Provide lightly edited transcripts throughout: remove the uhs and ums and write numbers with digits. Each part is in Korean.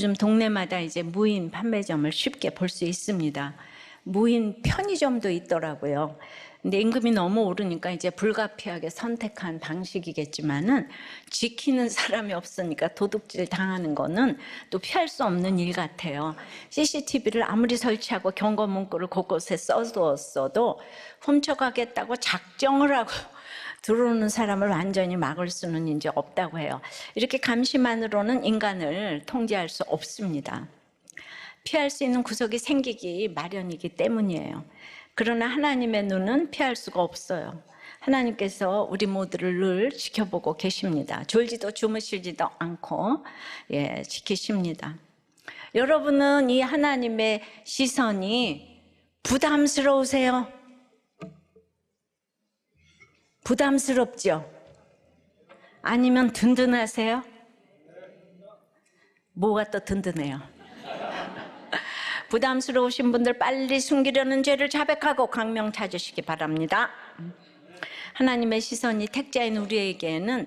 요즘 동네마다 이제 무인 판매점을 쉽게 볼 수 있습니다. 무인 편의점도 있더라고요. 근데 임금이 너무 오르니까 이제 불가피하게 선택한 방식이겠지만은 지키는 사람이 없으니까 도둑질 당하는 거는 또 피할 수 없는 일 같아요. CCTV를 아무리 설치하고 경고 문구를 곳곳에 써두었어도 훔쳐가겠다고 작정을 하고 들어오는 사람을 완전히 막을 수는 이제 없다고 해요. 이렇게 감시만으로는 인간을 통제할 수 없습니다. 피할 수 있는 구석이 생기기 마련이기 때문이에요. 그러나 하나님의 눈은 피할 수가 없어요. 하나님께서 우리 모두를 늘 지켜보고 계십니다. 졸지도 주무시지도 않고 지키십니다. 여러분은 이 하나님의 시선이 부담스러우세요? 부담스럽죠? 아니면 든든하세요? 뭐가 또 든든해요? 부담스러우신 분들 빨리 숨기려는 죄를 자백하고 광명 찾으시기 바랍니다. 하나님의 시선이 택자인 우리에게는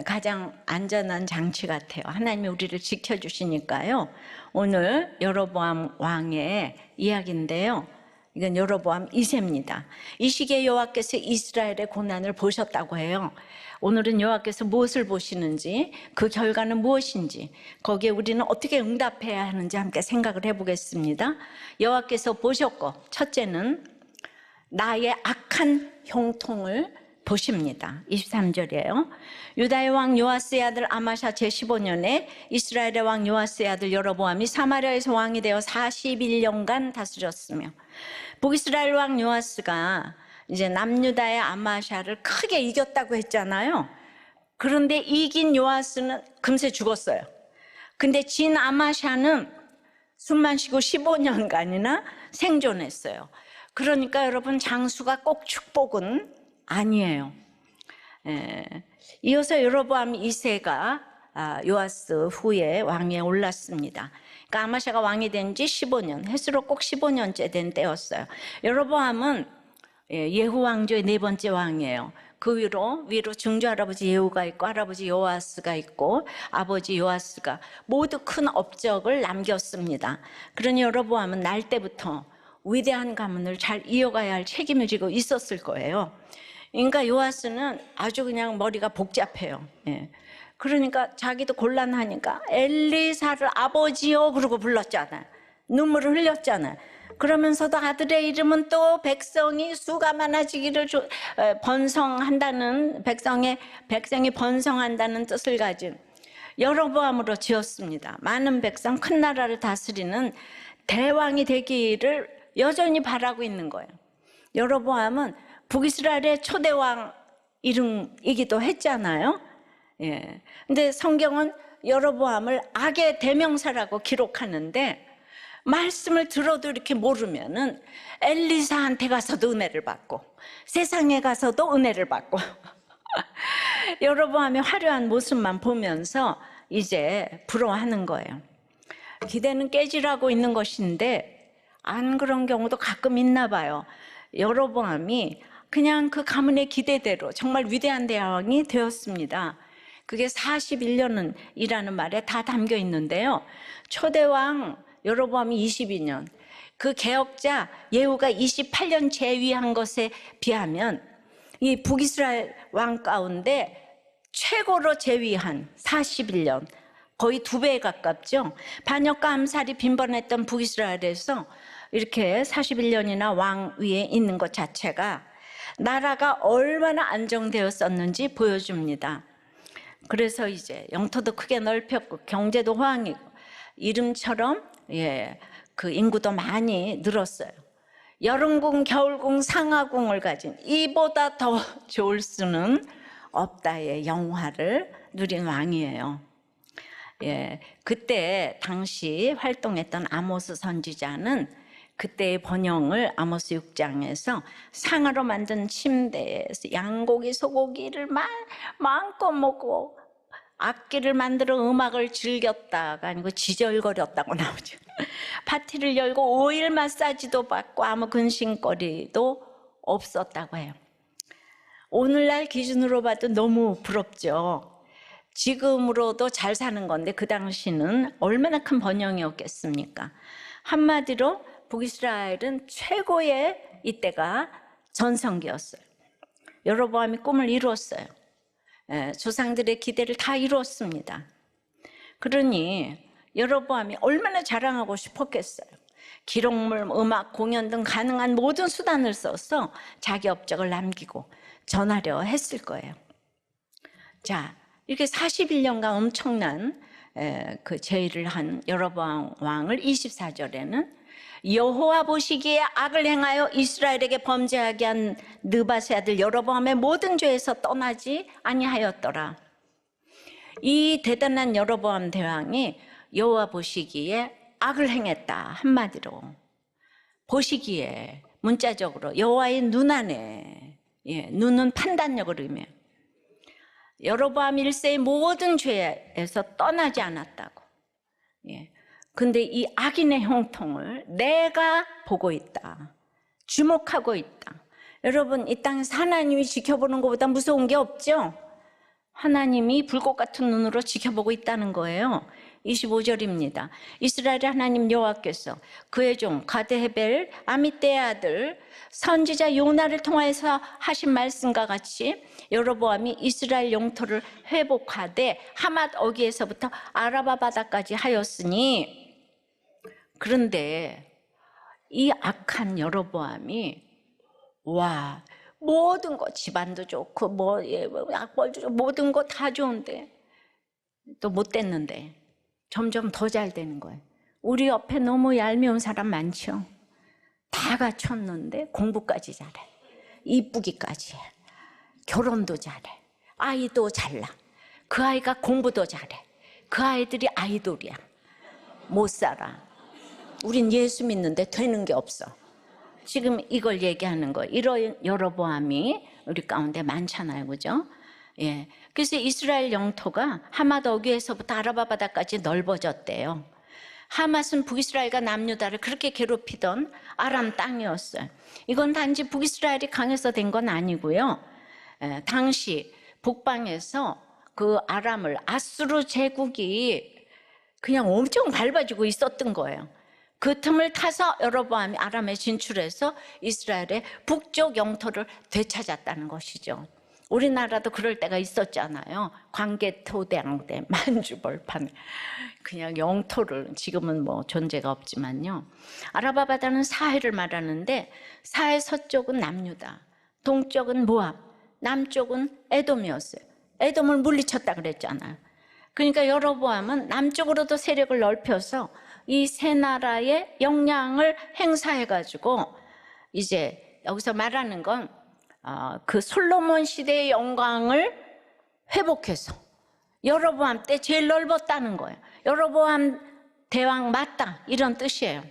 가장 안전한 장치 같아요. 하나님이 우리를 지켜주시니까요. 오늘 여로보암 왕의 이야기인데요. 이건 여로보암 2세입니다. 이 시기에 여호와께서 이스라엘의 고난을 보셨다고 해요. 오늘은 여호와께서 무엇을 보시는지, 그 결과는 무엇인지, 거기에 우리는 어떻게 응답해야 하는지 함께 생각을 해보겠습니다. 여호와께서 보셨고, 첫째는 나의 악한 형통을 보십니다. 23절이에요. 유다의 왕 요아스의 아들 아마샤 제15년에 이스라엘의 왕 요아스의 아들 여로보암이 사마리아에서 왕이 되어 41년간 다스렸으며, 북이스라엘 왕 요아스가 이제 남유다의 아마샤를 크게 이겼다고 했잖아요. 그런데 이긴 요아스는 금세 죽었어요. 근데 진 아마샤는 숨만 쉬고 15년간이나 생존했어요. 그러니까 여러분, 장수가 꼭 축복은 아니에요. 이어서 여로보암 2세가 요아스 후에 왕위에 올랐습니다. 그러니까 아마샤가 왕이 된 지 15년, 햇수로 꼭 15년째 된 때였어요. 여로보암은 예후 왕조의 네 번째 왕이에요. 그 위로 증조 할아버지 예후가 있고 할아버지 요아스가 있고 아버지 요아스가 모두 큰 업적을 남겼습니다. 그러니 여로보암은 날 때부터 위대한 가문을 잘 이어가야 할 책임을 지고 있었을 거예요. 그러니까 요아스는 아주 그냥 머리가 복잡해요. 그러니까 자기도 곤란하니까 엘리사를 아버지요 그러고 불렀잖아요. 눈물을 흘렸잖아요. 그러면서도 아들의 이름은 또 백성이 수가 많아지기를 번성한다는, 백성이 번성한다는 뜻을 가진 여로보암으로 지었습니다. 많은 백성, 큰 나라를 다스리는 대왕이 되기를 여전히 바라고 있는 거예요. 여로보암은 북이스라엘의 초대왕 이름이기도 했잖아요. 근데 성경은 여로보암을 악의 대명사라고 기록하는데, 말씀을 들어도 이렇게 모르면은 엘리사한테 가서도 은혜를 받고 세상에 가서도 은혜를 받고 여로보암의 화려한 모습만 보면서 이제 부러워하는 거예요. 기대는 깨지라고 있는 것인데 안 그런 경우도 가끔 있나 봐요. 여로보암이 그냥 그 가문의 기대대로 정말 위대한 대왕이 되었습니다. 그게 41년은 이라는 말에 다 담겨 있는데요. 초대왕 여로보암이 22년, 그 개혁자 예후가 28년 재위한 것에 비하면 이 북이스라엘 왕 가운데 최고로 재위한 41년, 거의 2배에 가깝죠. 반역과 암살이 빈번했던 북이스라엘에서 이렇게 41년이나 왕 위에 있는 것 자체가 나라가 얼마나 안정되었었는지 보여줍니다. 그래서 이제 영토도 크게 넓혔고 경제도 호황이고 이름처럼 그 인구도 많이 늘었어요. 여름궁, 겨울궁, 상하궁을 가진 이보다 더 좋을 수는 없다의 영화를 누린 왕이에요. 그때 당시 활동했던 아모스 선지자는 그때의 번영을 아모스 6장에서 상아로 만든 침대에서 양고기, 소고기를 마음껏 먹고 악기를 만들어 음악을 즐겼다가 아니고 지절거렸다고 나오죠. 파티를 열고 오일 마사지도 받고 아무 근심거리도 없었다고 해요. 오늘날 기준으로 봐도 너무 부럽죠. 지금으로도 잘 사는 건데 그 당시는 얼마나 큰 번영이었겠습니까? 한마디로 북이스라엘은 최고의 이때가 전성기였어요. 여로보암이 꿈을 이루었어요. 조상들의 기대를 다 이루었습니다. 그러니 여로보암이 얼마나 자랑하고 싶었겠어요. 기록물, 음악, 공연 등 가능한 모든 수단을 써서 자기 업적을 남기고 전하려 했을 거예요. 자, 이렇게 41년간 엄청난 그 제의를 한 여로보암 왕을 24절에는 여호와 보시기에 악을 행하여 이스라엘에게 범죄하게 한 느밧의 아들 여로보암의 모든 죄에서 떠나지 아니하였더라. 이 대단한 여로보암 대왕이 여호와 보시기에 악을 행했다. 한마디로 보시기에 문자적으로 여호와의 눈 안에, 눈은 판단력을 의미해요. 여로보암 1세의 모든 죄에서 떠나지 않았다고. 근데 이 악인의 형통을 내가 보고 있다. 주목하고 있다. 여러분, 이 땅에서 하나님이 지켜보는 것보다 무서운 게 없죠? 하나님이 불꽃 같은 눈으로 지켜보고 있다는 거예요. 25절입니다. 이스라엘의 하나님 여호와께서 그의 종 가드헤벨 아미떼의 아들 선지자 요나를 통하여서 하신 말씀과 같이 여로보암이 이스라엘 영토를 회복하되 하맛 어귀에서부터 아라바 바다까지 하였으니, 그런데 이 악한 여로보암이 모든 거 집안도 좋고 악벌도 좋고 모든 거 다 좋은데 또 못 됐는데 점점 더 잘 되는 거예요. 우리 옆에 너무 얄미운 사람 많죠? 다 갖췄는데 공부까지 잘해, 이쁘기까지 해, 결혼도 잘해, 아이도 잘나, 그 아이가 공부도 잘해, 그 아이들이 아이돌이야, 못 살아. 우린 예수 믿는데 되는 게 없어. 지금 이걸 얘기하는 거예요. 이런 여로보암이 우리 가운데 많잖아요, 그죠? 그래서 이스라엘 영토가 하맛 어귀에서부터 아라바 바다까지 넓어졌대요. 하맛은 북이스라엘과 남유다를 그렇게 괴롭히던 아람 땅이었어요. 이건 단지 북이스라엘이 강해서 된 건 아니고요. 당시 북방에서 그 아람을 아수르 제국이 그냥 엄청 밟아주고 있었던 거예요. 그 틈을 타서 여로보암이 아람에 진출해서 이스라엘의 북쪽 영토를 되찾았다는 것이죠. 우리나라도 그럴 때가 있었잖아요. 광개토대왕 때 만주벌판, 그냥 영토를, 지금은 뭐 존재가 없지만요. 아라바 바다는 사해를 말하는데 사해 서쪽은 남유다, 동쪽은 모압, 남쪽은 에돔이었어요. 에돔을 물리쳤다 그랬잖아요. 그러니까 여로보암은 남쪽으로도 세력을 넓혀서 이 세 나라의 영향을 행사해가지고 이제 여기서 말하는 건 그 솔로몬 시대의 영광을 회복해서 여로보암 때 제일 넓었다는 거예요. 여로보암 대왕 맞다, 이런 뜻이에요.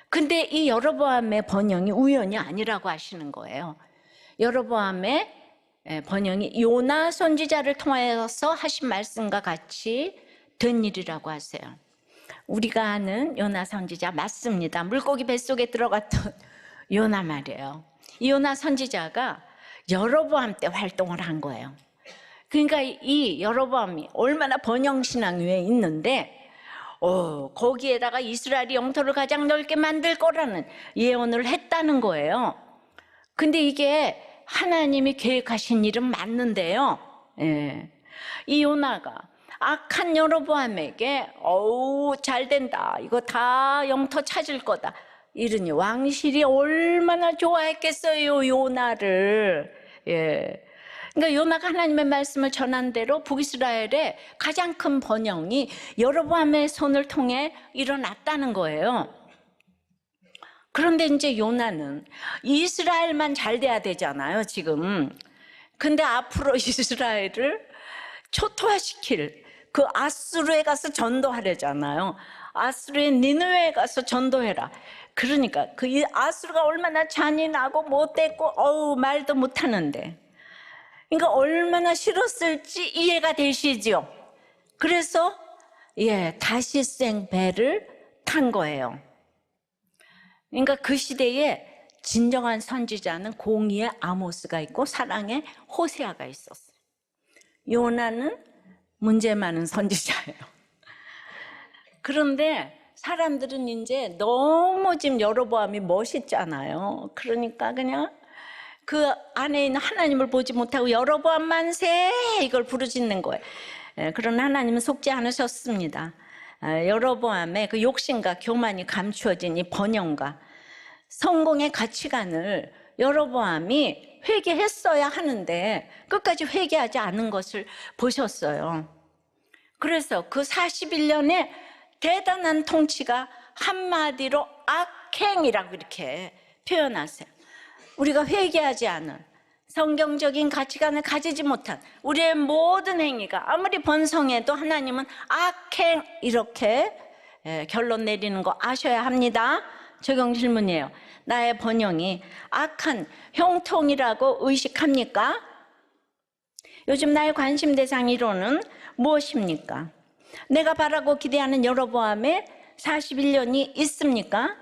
근데 이 여로보암의 번영이 우연이 아니라고 하시는 거예요. 여로보암의 번영이 요나 선지자를 통하여서 하신 말씀과 같이 된 일이라고 하세요. 우리가 아는 요나 선지자 맞습니다. 물고기 뱃속에 들어갔던 요나 말이에요. 이 요나 선지자가 여로보암 때 활동을 한 거예요. 그러니까 이 여로보암이 얼마나 번영신앙 위에 있는데 거기에다가 이스라엘이 영토를 가장 넓게 만들 거라는 예언을 했다는 거예요. 근데 이게 하나님이 계획하신 일은 맞는데요. 이 요나가 악한 여로보암에게 잘 된다, 이거 다 영토 찾을 거다 이러니 왕실이 얼마나 좋아했겠어요, 요나를. 그러니까 요나가 하나님의 말씀을 전한 대로 북이스라엘의 가장 큰 번영이 여로보암의 손을 통해 일어났다는 거예요. 그런데 이제 요나는 이스라엘만 잘 돼야 되잖아요, 지금. 근데 앞으로 이스라엘을 초토화시킬 그 아수르에 가서 전도하려잖아요. 아수르의 니느웨에 가서 전도해라. 그러니까 그 아수르가 얼마나 잔인하고 못됐고 말도 못하는데, 그러니까 얼마나 싫었을지 이해가 되시죠? 그래서 다시 생 배를 탄 거예요. 그러니까 그 시대에 진정한 선지자는 공의의 아모스가 있고 사랑의 호세아가 있었어요. 요나는 문제 많은 선지자예요. 그런데 사람들은 이제 너무 지금 여로보암이 멋있잖아요. 그러니까 그냥 그 안에 있는 하나님을 보지 못하고 여로보암 만세 이걸 부르짖는 거예요. 그러나 하나님은 속지 않으셨습니다. 여로보암의 그 욕심과 교만이 감추어진 이 번영과 성공의 가치관을 여로보암이 회개했어야 하는데 끝까지 회개하지 않은 것을 보셨어요. 그래서 그 41년의 대단한 통치가 한마디로 악행이라고 이렇게 표현하세요. 우리가 회개하지 않은 성경적인 가치관을 가지지 못한 우리의 모든 행위가 아무리 번성해도 하나님은 악행 이렇게 결론 내리는 거 아셔야 합니다. 적용 질문이에요. 나의 번영이 악한 형통이라고 의식합니까? 요즘 나의 관심 대상 1호는 무엇입니까? 내가 바라고 기대하는 여로보암의 41년이 있습니까?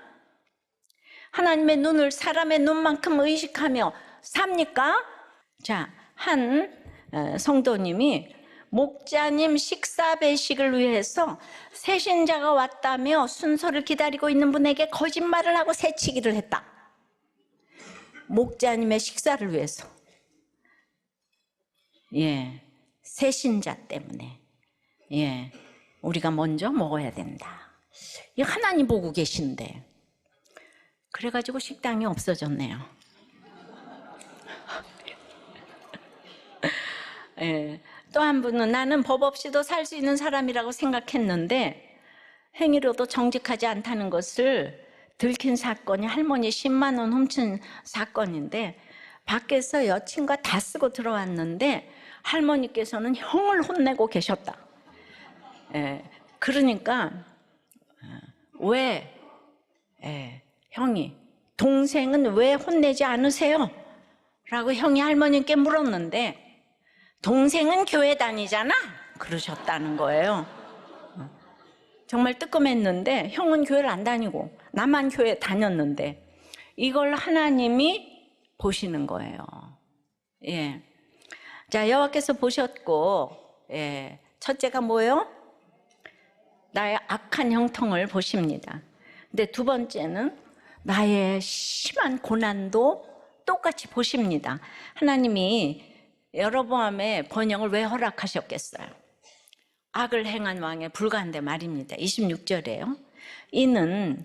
하나님의 눈을 사람의 눈만큼 의식하며 삽니까? 자, 한 성도님이 목자님 식사 배식을 위해서 새신자가 왔다며 순서를 기다리고 있는 분에게 거짓말을 하고 새치기를 했다. 목자님의 식사를 위해서. 예, 새신자 때문에. 예, 우리가 먼저 먹어야 된다. 이 하나님 보고 계신데. 그래가지고 식당이 없어졌네요. 예, 또 한 분은 나는 법 없이도 살 수 있는 사람이라고 생각했는데 행위로도 정직하지 않다는 것을 들킨 사건이 할머니 10만 원 훔친 사건인데 밖에서 여친과 다 쓰고 들어왔는데 할머니께서는 형을 혼내고 계셨다. 예, 그러니까 왜 형이 동생은 왜 혼내지 않으세요? 라고 형이 할머니께 물었는데 동생은 교회 다니잖아? 그러셨다는 거예요. 정말 뜨끔했는데 형은 교회를 안 다니고 나만 교회 다녔는데 이걸 하나님이 보시는 거예요. 예. 자, 여호와께서 보셨고, 예. 첫째가 뭐예요? 나의 악한 형통을 보십니다. 근데 두 번째는 나의 심한 고난도 똑같이 보십니다. 하나님이 여로보암의 번영을 왜 허락하셨겠어요? 악을 행한 왕에 불과한데 말입니다. 26절에요. 이는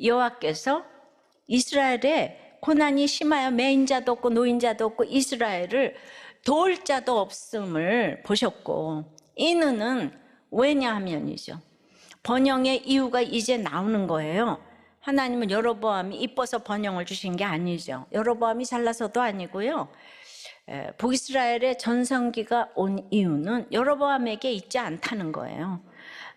여호와께서 이스라엘에 고난이 심하여 매인자도 없고 노인자도 없고 이스라엘을 도울 자도 없음을 보셨고, 이는 왜냐하면이죠. 번영의 이유가 이제 나오는 거예요. 하나님은 여로보암이 이뻐서 번영을 주신 게 아니죠. 여로보암이 잘나서도 아니고요. 북이스라엘의 전성기가 온 이유는 여로보암에게 있지 않다는 거예요.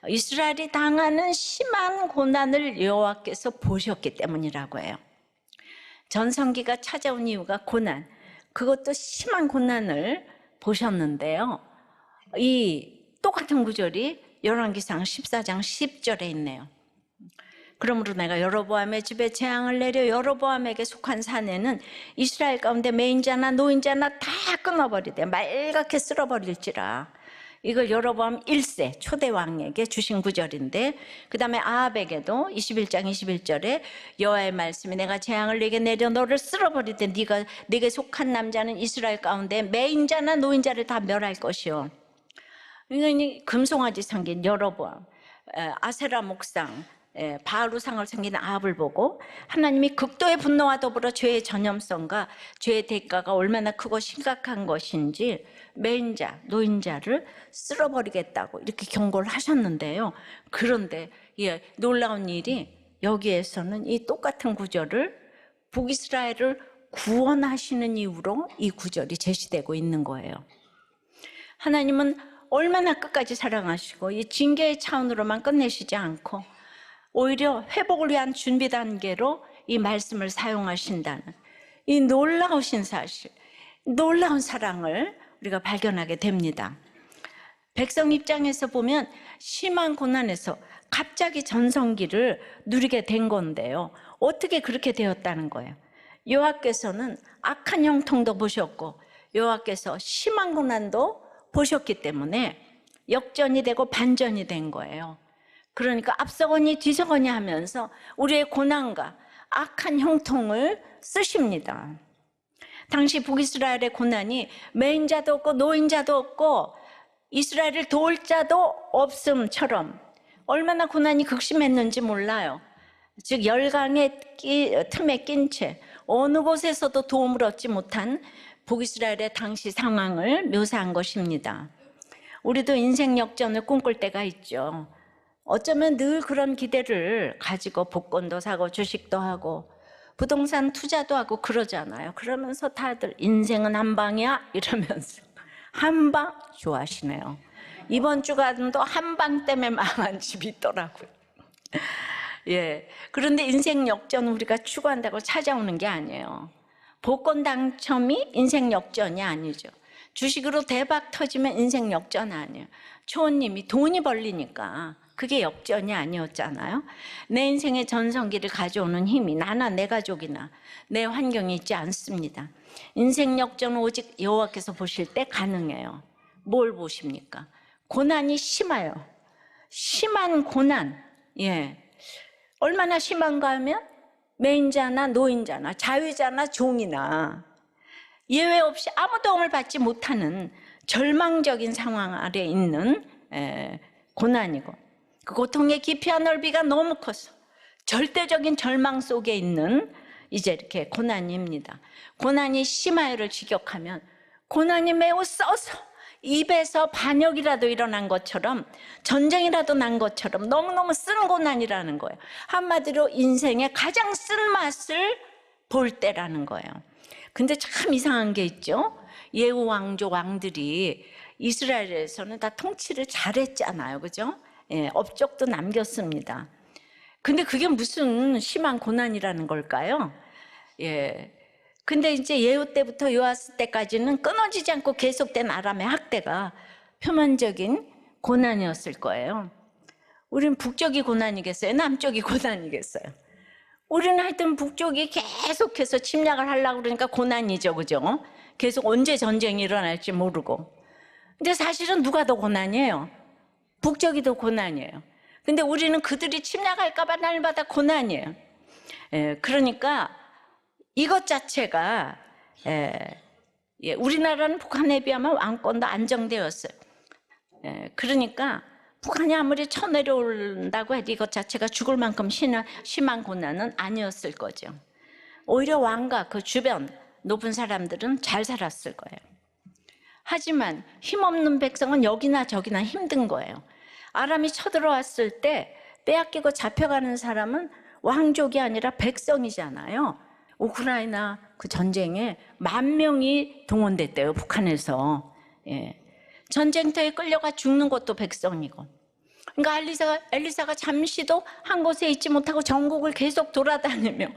이스라엘이 당하는 심한 고난을 여호와께서 보셨기 때문이라고 해요. 전성기가 찾아온 이유가 고난, 그것도 심한 고난을 보셨는데요. 이 똑같은 구절이 열왕기상 14장 10절에 있네요. 그러므로 내가 여로보암의 집에 재앙을 내려 여로보암에게 속한 사내는 이스라엘 가운데 매인자나 노인자나 다 끊어버리되 말갛게 쓸어버릴지라. 이걸 여로보암 1세 초대 왕에게 주신 구절인데, 그 다음에 아합에게도 21장 21절에 여호와의 말씀이 내가 재앙을 내게 내려 너를 쓸어버릴 때 네가 내게 속한 남자는 이스라엘 가운데 매인자나 노인자를 다 멸할 것이요. 그러니까 금송아지 섬긴 여로보암, 아세라 목상, 바알우상을 섬긴 아합을 보고 하나님이 극도의 분노와 더불어 죄의 전염성과 죄의 대가가 얼마나 크고 심각한 것인지 매인자, 노인자를 쓸어버리겠다고 이렇게 경고를 하셨는데요. 그런데 놀라운 일이 여기에서는 이 똑같은 구절을 북이스라엘을 구원하시는 이유로 이 구절이 제시되고 있는 거예요. 하나님은 얼마나 끝까지 사랑하시고 이 징계의 차원으로만 끝내시지 않고 오히려 회복을 위한 준비 단계로 이 말씀을 사용하신다는 이 놀라우신 사실, 놀라운 사랑을 우리가 발견하게 됩니다. 백성 입장에서 보면 심한 고난에서 갑자기 전성기를 누리게 된 건데요. 어떻게 그렇게 되었다는 거예요? 여호와께서는 악한 형통도 보셨고 여호와께서 심한 고난도 보셨기 때문에 역전이 되고 반전이 된 거예요. 그러니까 앞서거니 뒤서거니 하면서 우리의 고난과 악한 형통을 쓰십니다. 당시 북이스라엘의 고난이 매인자도 없고 노인자도 없고 이스라엘을 도울 자도 없음처럼 얼마나 고난이 극심했는지 몰라요. 즉 열강의 틈에 낀 채 어느 곳에서도 도움을 얻지 못한 북이스라엘의 당시 상황을 묘사한 것입니다. 우리도 인생 역전을 꿈꿀 때가 있죠. 어쩌면 늘 그런 기대를 가지고 복권도 사고 주식도 하고 부동산 투자도 하고 그러잖아요. 그러면서 다들 인생은 한 방이야 이러면서 한방 좋아하시네요. 이번 주간도 한방 때문에 망한 집이 있더라고요. 예. 그런데 인생 역전 우리가 추구한다고 찾아오는 게 아니에요. 복권 당첨이 인생 역전이 아니죠. 주식으로 대박 터지면 인생 역전 아니에요. 초원님이 돈이 벌리니까 그게 역전이 아니었잖아요. 내 인생의 전성기를 가져오는 힘이 나나 내 가족이나 내 환경에 있지 않습니다. 인생 역전은 오직 여호와께서 보실 때 가능해요. 뭘 보십니까? 고난이 심해요. 심한 고난. 예. 얼마나 심한가 하면 매인자나 노인자나 자유자나 종이나 예외 없이 아무 도움을 받지 못하는 절망적인 상황 아래 있는 고난이고, 그 고통의 깊이와 넓이가 너무 커서 절대적인 절망 속에 있는 이제 이렇게 고난입니다. 고난이 심하여를 직역하면 고난이 매우 써서 입에서 반역이라도 일어난 것처럼 전쟁이라도 난 것처럼 너무너무 쓴 고난이라는 거예요. 한마디로 인생의 가장 쓴 맛을 볼 때라는 거예요. 근데 참 이상한 게 있죠. 예후 왕족 왕들이 이스라엘에서는 다 통치를 잘했잖아요. 그죠? 예, 업적도 남겼습니다. 근데 그게 무슨 심한 고난이라는 걸까요? 예. 근데 이제 예후 때부터 요아스 때까지는 끊어지지 않고 계속된 아람의 학대가 표면적인 고난이었을 거예요. 우리는 북쪽이 고난이겠어요? 남쪽이 고난이겠어요? 우리는 하여튼 북쪽이 계속해서 침략을 하려고 그러니까 고난이죠, 그죠? 계속 언제 전쟁이 일어날지 모르고. 근데 사실은 누가 더 고난이에요? 북쪽이 더 고난이에요. 근데 우리는 그들이 침략할까봐 날마다 고난이에요. 그러니까 이것 자체가 우리나라는 북한에 비하면 왕권도 안정되었어요. 그러니까 북한이 아무리 쳐내려온다고 해도 이것 자체가 죽을 만큼 심한 고난은 아니었을 거죠. 오히려 왕과 그 주변 높은 사람들은 잘 살았을 거예요. 하지만 힘없는 백성은 여기나 저기나 힘든 거예요. 아람이 쳐들어왔을 때 빼앗기고 잡혀가는 사람은 왕족이 아니라 백성이잖아요. 우크라이나 그 전쟁에 10,000명이 동원됐대요, 북한에서. 전쟁터에 끌려가 죽는 것도 백성이고. 그러니까 엘리사가 잠시도 한 곳에 있지 못하고 전국을 계속 돌아다니며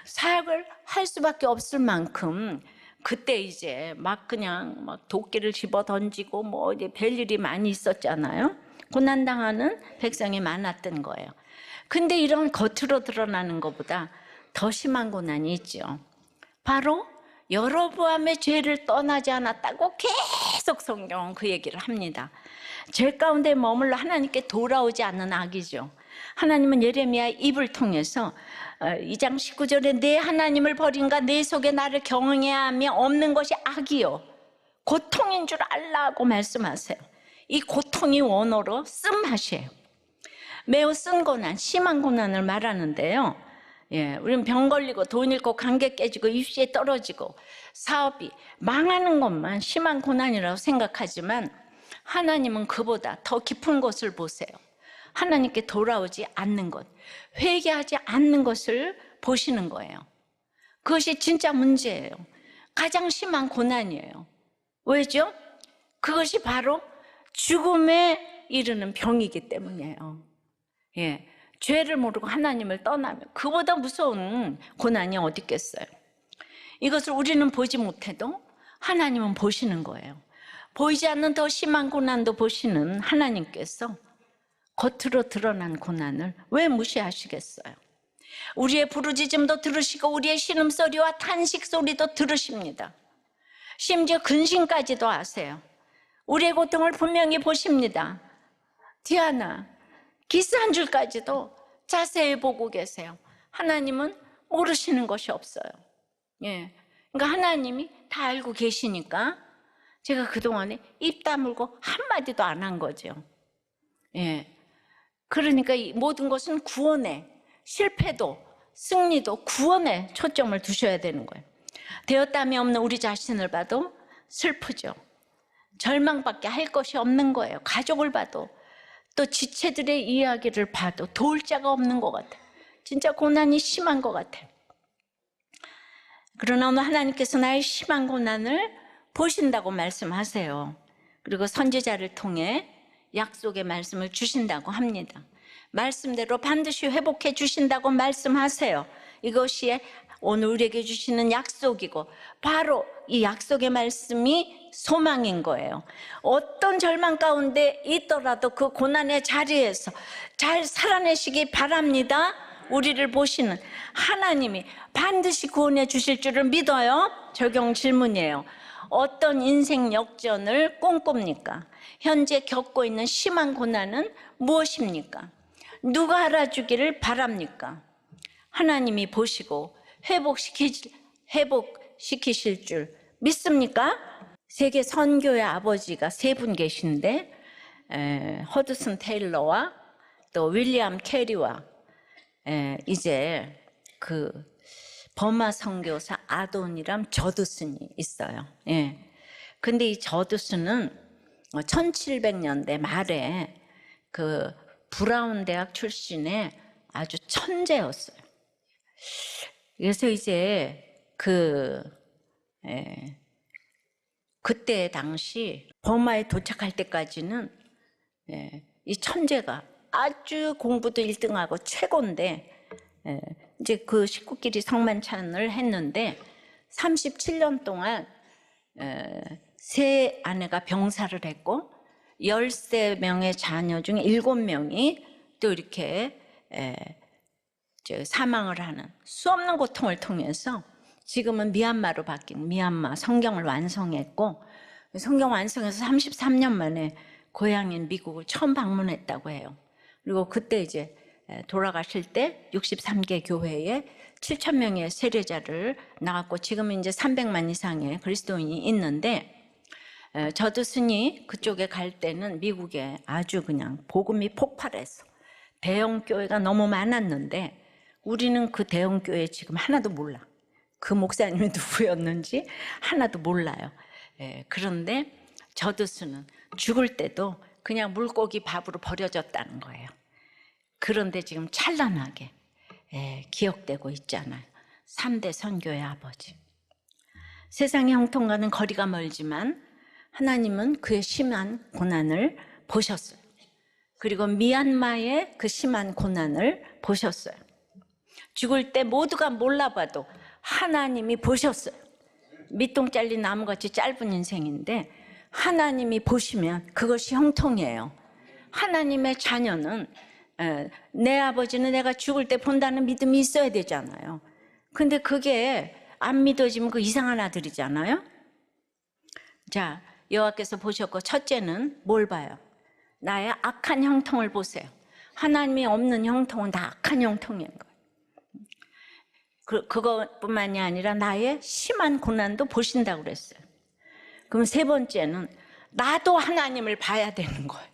사역을 할 수밖에 없을 만큼 그때 이제 막 그냥 막 도끼를 집어 던지고 뭐 이제 별일이 많이 있었잖아요. 고난당하는 백성이 많았던 거예요. 근데 이런 겉으로 드러나는 것보다 더 심한 고난이 있죠. 바로 여로보암의 죄를 떠나지 않았다고 계속 성경은 그 얘기를 합니다. 죄 가운데 머물러 하나님께 돌아오지 않는 악이죠. 하나님은 예레미야 입을 통해서 2장 19절에 내 하나님을 버린가 내 속에 나를 경외하며 없는 것이 악이요 고통인 줄 알라고 말씀하세요. 이 고통이 원어로 쓴맛이에요. 매우 쓴 고난, 심한 고난을 말하는데요. 우리는 병 걸리고 돈 잃고 관계 깨지고 입시에 떨어지고 사업이 망하는 것만 심한 고난이라고 생각하지만 하나님은 그보다 더 깊은 것을 보세요. 하나님께 돌아오지 않는 것, 회개하지 않는 것을 보시는 거예요. 그것이 진짜 문제예요. 가장 심한 고난이에요. 왜죠? 그것이 바로 죽음에 이르는 병이기 때문이에요. 죄를 모르고 하나님을 떠나면 그보다 무서운 고난이 어디 있겠어요? 이것을 우리는 보지 못해도 하나님은 보시는 거예요. 보이지 않는 더 심한 고난도 보시는 하나님께서 겉으로 드러난 고난을 왜 무시하시겠어요? 우리의 부르짖음도 들으시고 우리의 신음소리와 탄식소리도 들으십니다. 심지어 근심까지도 아세요. 우리의 고통을 분명히 보십니다. 디아나, 기스 한 줄까지도 자세히 보고 계세요. 하나님은 모르시는 것이 없어요. 예. 그러니까 하나님이 다 알고 계시니까 제가 그동안에 입 다물고 한마디도 안 한 거죠. 예. 그러니까 이 모든 것은 구원에, 실패도, 승리도 구원에 초점을 두셔야 되는 거예요. 되었담이 없는 우리 자신을 봐도 슬프죠. 절망밖에 할 것이 없는 거예요. 가족을 봐도, 또 지체들의 이야기를 봐도 도울 자가 없는 것 같아요. 진짜 고난이 심한 것 같아요. 그러나 오늘 하나님께서 나의 심한 고난을 보신다고 말씀하세요. 그리고 선지자를 통해 약속의 말씀을 주신다고 합니다. 말씀대로 반드시 회복해 주신다고 말씀하세요. 이것이 오늘 우리에게 주시는 약속이고 바로 이 약속의 말씀이 소망인 거예요. 어떤 절망 가운데 있더라도 그 고난의 자리에서 잘 살아내시기 바랍니다. 우리를 보시는 하나님이 반드시 구원해 주실 줄을 믿어요. 적용 질문이에요. 어떤 인생 역전을 꿈꿉니까? 현재 겪고 있는 심한 고난은 무엇입니까? 누가 알아주기를 바랍니까? 하나님이 보시고 회복시키실 줄 믿습니까? 세계 선교의 아버지가 세 분 계신데 허드슨 테일러와 또 윌리엄 캐리와 이제 그 버마 선교사 아도니람 저드슨이 있어요. 예. 근데 이 저드슨은 1700년대 말에 그 브라운 대학 출신의 아주 천재였어요. 그래서 이제 그때 당시 버마에 도착할 때까지는 이 천재가 아주 공부도 1등하고 최고인데 이제 그 식구끼리 성만찬을 했는데 37년 동안 세 아내가 병사를 했고 13명의 자녀 중에 7명이 또 이렇게 사망을 하는 수없는 고통을 통해서 지금은 미얀마로 바뀐 미얀마 성경을 완성했고 성경 완성해서 33년 만에 고향인 미국을 처음 방문했다고 해요. 그리고 그때 이제 돌아가실 때 63개 교회에 7,000명의 세례자를 나갔고 지금은 이제 300만 이상의 그리스도인이 있는데 저드슨이 그쪽에 갈 때는 미국에 아주 그냥 복음이 폭발해서 대형 교회가 너무 많았는데 우리는 그 대형 교회 지금 하나도 몰라. 그 목사님이 누구였는지 하나도 몰라요. 그런데 저드슨은 죽을 때도 그냥 물고기 밥으로 버려졌다는 거예요. 그런데 지금 찬란하게 기억되고 있잖아요. 3대 선교의 아버지. 세상의 형통과는 거리가 멀지만 하나님은 그의 심한 고난을 보셨어요. 그리고 미얀마의 그 심한 고난을 보셨어요. 죽을 때 모두가 몰라봐도 하나님이 보셨어요. 밑동 잘린 나무같이 짧은 인생인데 하나님이 보시면 그것이 형통이에요. 하나님의 자녀는 내 아버지는 내가 죽을 때 본다는 믿음이 있어야 되잖아요. 근데 그게 안 믿어지면 그 이상한 아들이잖아요. 자, 여호와께서 보셨고 첫째는 뭘 봐요? 나의 악한 형통을 보세요. 하나님이 없는 형통은 다 악한 형통인 거예요. 그것뿐만이 아니라 나의 심한 고난도 보신다고 그랬어요. 그럼 세 번째는 나도 하나님을 봐야 되는 거예요.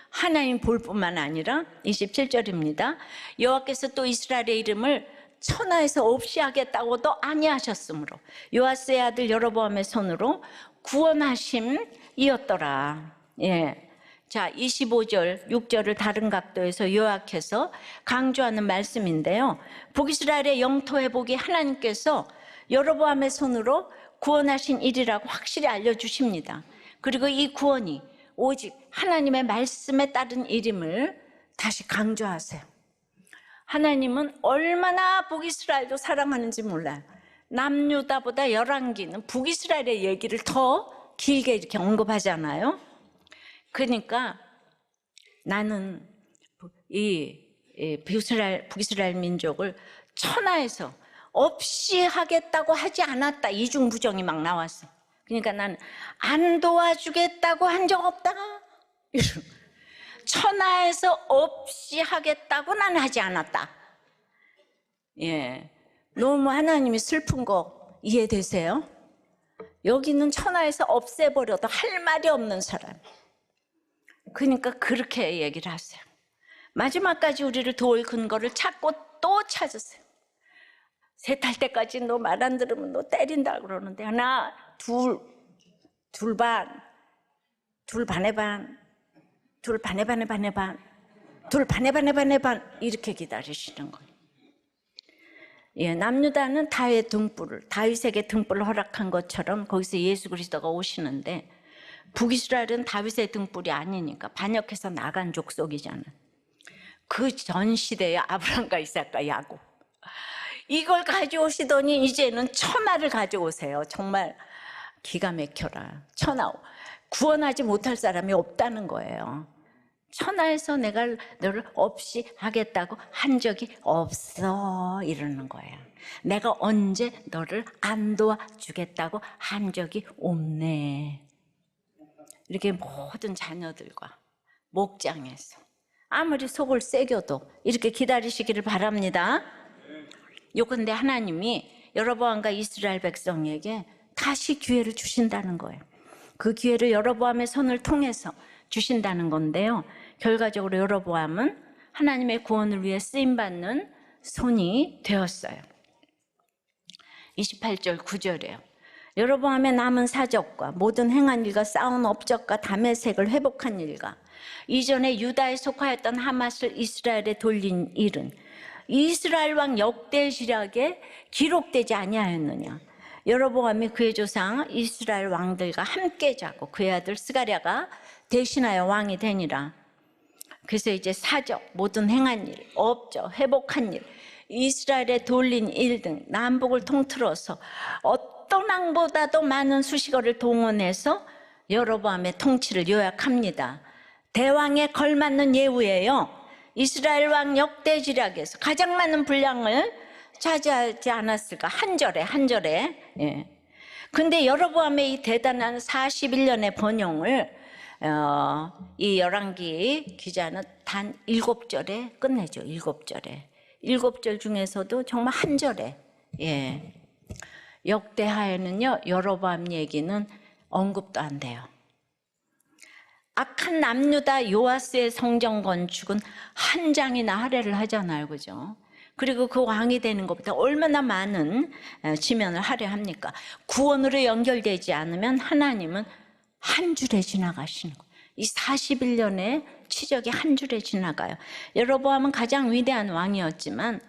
하나님 볼 뿐만 아니라 27절입니다. 여호와께서 또 이스라엘의 이름을 천하에서 없이 하겠다고도 아니하셨으므로 요아스의 아들 여로보암의 손으로 구원하심이었더라. 예. 자, 25절, 6절을 다른 각도에서 요약해서 강조하는 말씀인데요. 북이스라엘의 영토 회복이 하나님께서 여로보암의 손으로 구원하신 일이라고 확실히 알려주십니다. 그리고 이 구원이 오직 하나님의 말씀에 따른 일임을 다시 강조하세요. 하나님은 얼마나 북이스라엘도 사랑하는지 몰라요. 남유다보다 열왕기는 북이스라엘의 얘기를 더 길게 이렇게 언급하잖아요. 그러니까 나는 이 북이스라엘 민족을 천하에서 없이 하겠다고 하지 않았다. 이중부정이 막 나왔어요. 그러니까 나는 안 도와주겠다고 한 적 없다. 천하에서 없이 하겠다고 난 하지 않았다. 예, 너무 하나님이 슬픈 거 이해되세요? 여기는 천하에서 없애버려도 할 말이 없는 사람. 그러니까 그렇게 얘기를 하세요. 마지막까지 우리를 도울 근거를 찾고 또 찾으세요. 셋 할 때까지 너 말 안 들으면 너 때린다 그러는데 하나, 둘 반, 둘 반의 반, 둘 반의 반의 반의 반, 둘 반의 반의 반의 반 이렇게 기다리시는 거예요. 예, 남유다는 다윗에게 등불을 허락한 것처럼 거기서 예수 그리스도가 오시는데 북이스라엘은 다윗의 등불이 아니니까 반역해서 나간 족속이잖아. 그 전 시대에 아브라함과 이삭과 야곱 이걸 가져오시더니 이제는 천하를 가져오세요. 정말 기가 막혀라. 천하 구원하지 못할 사람이 없다는 거예요. 천하에서 내가 너를 없이 하겠다고 한 적이 없어 이러는 거예요. 내가 언제 너를 안 도와주겠다고 한 적이 없네. 이렇게 모든 자녀들과 목장에서 아무리 속을 새겨도 이렇게 기다리시기를 바랍니다. 요컨대 하나님이 여로보암과 이스라엘 백성에게 다시 기회를 주신다는 거예요. 그 기회를 여로보암의 손을 통해서 주신다는 건데요. 결과적으로 여로보암은 하나님의 구원을 위해 쓰임받는 손이 되었어요. 28절 9절이에요. 여로보암의 남은 사적과 모든 행한 일과 쌓은 업적과 다메섹을 회복한 일과 이전에 유다에 속하였던 하맛을 이스라엘에 돌린 일은 이스라엘 왕 역대지략에 기록되지 아니하였느냐. 여로보암이 그의 조상 이스라엘 왕들과 함께 자고 그의 아들 스가랴가 대신하여 왕이 되니라. 그래서 이제 사적, 모든 행한 일, 업적, 회복한 일, 이스라엘에 돌린 일 등 남북을 통틀어서 어떤 왕보다도 많은 수식어를 동원해서 여로보암의 통치를 요약합니다. 대왕에 걸맞는 예우예요. 이스라엘 왕 역대지략에서 가장 많은 분량을 차지하지 않았을까? 한 절에. 예. 근데 여로보암의 이 대단한 41년의 번영을 이 열왕기 기자는 단 7절에 끝내죠. 7절에. 7절 중에서도 정말 한 절에. 예. 역대하에는요, 여로보암 얘기는 언급도 안 돼요. 악한 남유다 요아스의 성전 건축은 한 장이나 할애를 하잖아요, 그죠? 그리고 그 왕이 되는 것보다 얼마나 많은 지면을 할애합니까? 구원으로 연결되지 않으면 하나님은 한 줄에 지나가시는 거예요. 이 41년의 치적이 한 줄에 지나가요. 여로보암은 가장 위대한 왕이었지만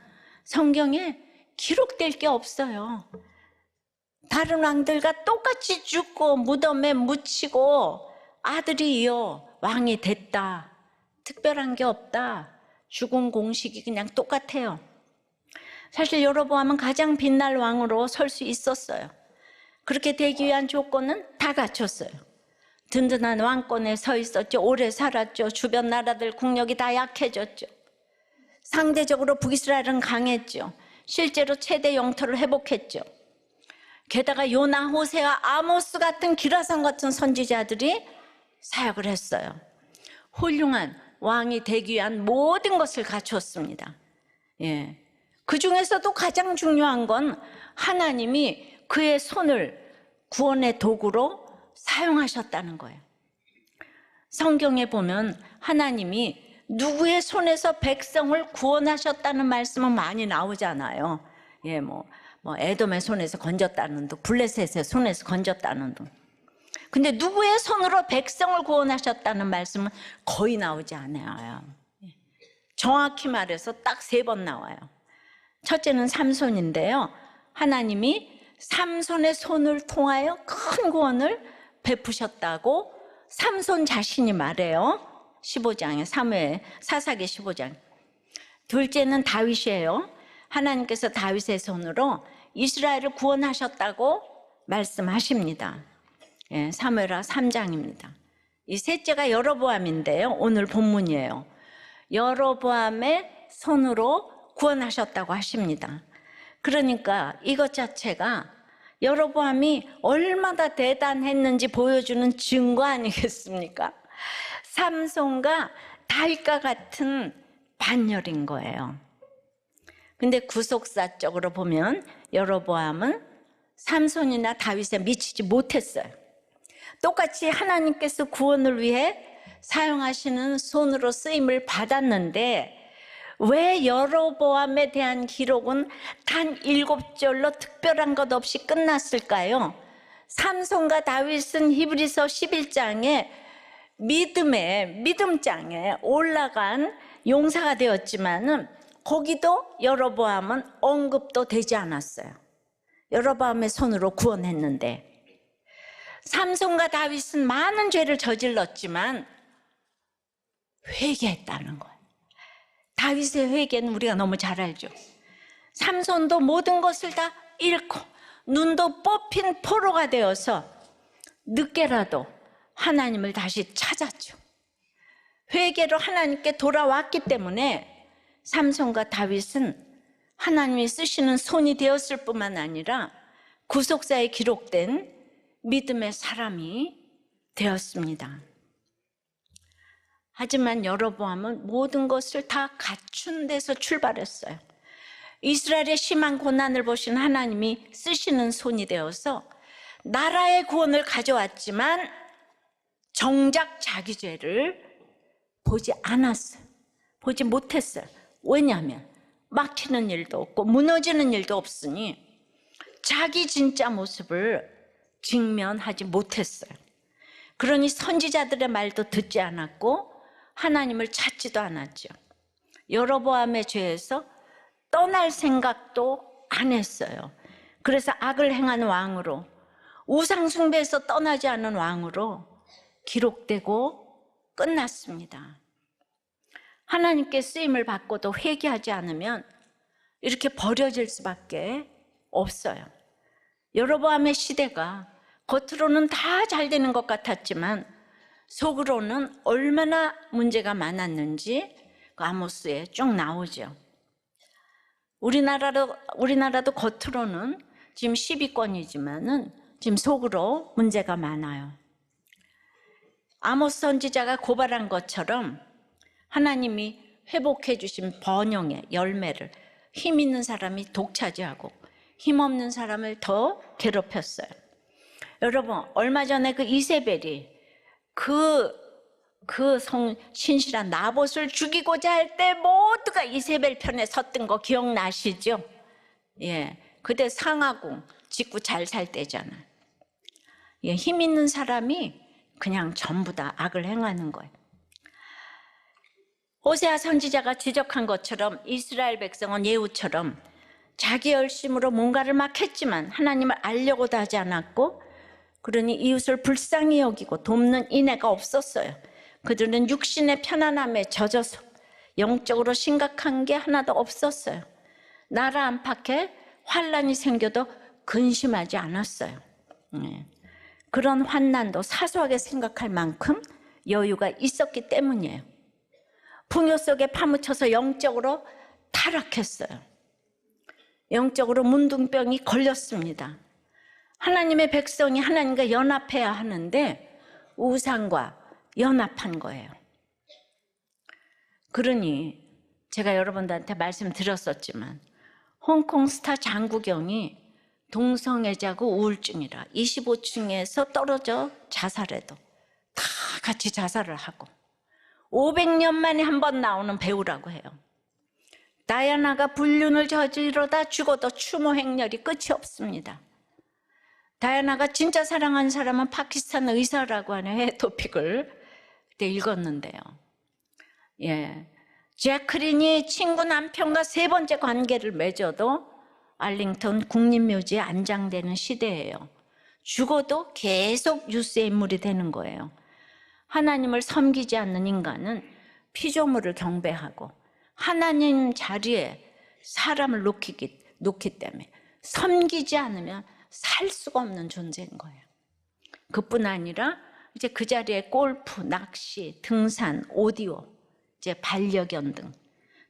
성경에 기록될 게 없어요. 다른 왕들과 똑같이 죽고 무덤에 묻히고 아들이요 왕이 됐다. 특별한 게 없다. 죽은 공식이 그냥 똑같아요. 사실 여로보암은 가장 빛날 왕으로 설 수 있었어요. 그렇게 되기 위한 조건은 다 갖췄어요. 든든한 왕권에 서 있었죠. 오래 살았죠. 주변 나라들 국력이 다 약해졌죠. 상대적으로 북이스라엘은 강했죠. 실제로 최대 영토를 회복했죠. 게다가 요나, 호세와 아모스 같은 기라성 같은 선지자들이 사역을 했어요. 훌륭한 왕이 되기 위한 모든 것을 갖췄습니다. 예. 그 중에서도 가장 중요한 건 하나님이 그의 손을 구원의 도구로 사용하셨다는 거예요. 성경에 보면 하나님이 누구의 손에서 백성을 구원하셨다는 말씀은 많이 나오잖아요. 예, 뭐 에돔의 손에서 건졌다는 둥, 블레셋의 손에서 건졌다는 둥. 근데 누구의 손으로 백성을 구원하셨다는 말씀은 거의 나오지 않아요. 정확히 말해서 딱 3번 나와요. 첫째는 삼손인데요. 하나님이 삼손의 손을 통하여 큰 구원을 베푸셨다고 삼손 자신이 말해요. 15장에 사사기 15장. 둘째는 다윗이에요. 하나님께서 다윗의 손으로 이스라엘을 구원하셨다고 말씀하십니다. 예, 사무엘하 3장입니다. 이 셋째가 여로보암인데요. 오늘 본문이에요. 여로보암의 손으로 구원하셨다고 하십니다. 그러니까 이것 자체가 여로보암이 얼마나 대단했는지 보여주는 증거 아니겠습니까? 삼손과 다윗과 같은 반열인 거예요. 근데 구속사적으로 보면 여로보암은 삼손이나 다윗에 미치지 못했어요. 똑같이 하나님께서 구원을 위해 사용하시는 손으로 쓰임을 받았는데 왜 여로보암에 대한 기록은 단 7절로 특별한 것 없이 끝났을까요? 삼손과 다윗은 히브리서 11장에 믿음장에 올라간 용사가 되었지만은 거기도 여로보암은 언급도 되지 않았어요. 여로보암의 손으로 구원했는데 삼손과 다윗은 많은 죄를 저질렀지만 회개했다는 거예요. 다윗의 회개는 우리가 너무 잘 알죠. 삼손도 모든 것을 다 잃고 눈도 뽑힌 포로가 되어서 늦게라도 하나님을 다시 찾았죠. 회개로 하나님께 돌아왔기 때문에 삼손과 다윗은 하나님이 쓰시는 손이 되었을 뿐만 아니라 구속사에 기록된 믿음의 사람이 되었습니다. 하지만 여로보암은 모든 것을 다 갖춘 데서 출발했어요. 이스라엘의 심한 고난을 보신 하나님이 쓰시는 손이 되어서 나라의 구원을 가져왔지만 정작 자기 죄를 보지 않았어요. 보지 못했어요. 왜냐하면 막히는 일도 없고 무너지는 일도 없으니 자기 진짜 모습을 직면하지 못했어요. 그러니 선지자들의 말도 듣지 않았고 하나님을 찾지도 않았죠. 여로보암의 죄에서 떠날 생각도 안 했어요. 그래서 악을 행하는 왕으로, 우상 숭배에서 떠나지 않은 왕으로 기록되고 끝났습니다. 하나님께 쓰임을 받고도 회개하지 않으면 이렇게 버려질 수밖에 없어요. 여로보암의 시대가 겉으로는 다 잘 되는 것 같았지만 속으로는 얼마나 문제가 많았는지 그 아모스에 쭉 나오죠. 우리나라도 겉으로는 지금 10위권이지만은 지금 속으로 문제가 많아요. 아모스 선지자가 고발한 것처럼 하나님이 회복해 주신 번영의 열매를 힘 있는 사람이 독차지하고 힘 없는 사람을 더 괴롭혔어요. 여러분, 얼마 전에 그 이세벨이 신실한 나봇을 죽이고자 할 때 모두가 이세벨 편에 섰던 거 기억나시죠? 예, 그때 상하고 짓고 잘 살 때잖아요. 예, 힘 있는 사람이 그냥 전부 다 악을 행하는 거예요. 호세아 선지자가 지적한 것처럼 이스라엘 백성은 예후처럼 자기 열심으로 뭔가를 막 했지만 하나님을 알려고도 하지 않았고, 그러니 이웃을 불쌍히 여기고 돕는 인애가 없었어요. 그들은 육신의 편안함에 젖어서 영적으로 심각한 게 하나도 없었어요. 나라 안팎에 환난이 생겨도 근심하지 않았어요. 그런 환난도 사소하게 생각할 만큼 여유가 있었기 때문이에요. 풍요 속에 파묻혀서 영적으로 타락했어요. 영적으로 문둥병이 걸렸습니다. 하나님의 백성이 하나님과 연합해야 하는데 우상과 연합한 거예요. 그러니 제가 여러분들한테 말씀드렸었지만 홍콩 스타 장국영이 동성애자고 우울증이라 25층에서 떨어져 자살해도 다 같이 자살을 하고 500년 만에 한 번 나오는 배우라고 해요. 다이아나가 불륜을 저지르다 죽어도 추모 행렬이 끝이 없습니다. 다이아나가 진짜 사랑하는 사람은 파키스탄 의사라고 하는 토픽을 그때 읽었는데요. 예, 제크린이 친구 남편과 3번째 관계를 맺어도 알링턴 국립묘지에 안장되는 시대예요. 죽어도 계속 뉴스의 인물이 되는 거예요. 하나님을 섬기지 않는 인간은 피조물을 경배하고 하나님 자리에 사람을 놓기 때문에 섬기지 않으면 살 수가 없는 존재인 거예요. 그뿐 아니라 이제 그 자리에 골프, 낚시, 등산, 오디오, 이제 반려견 등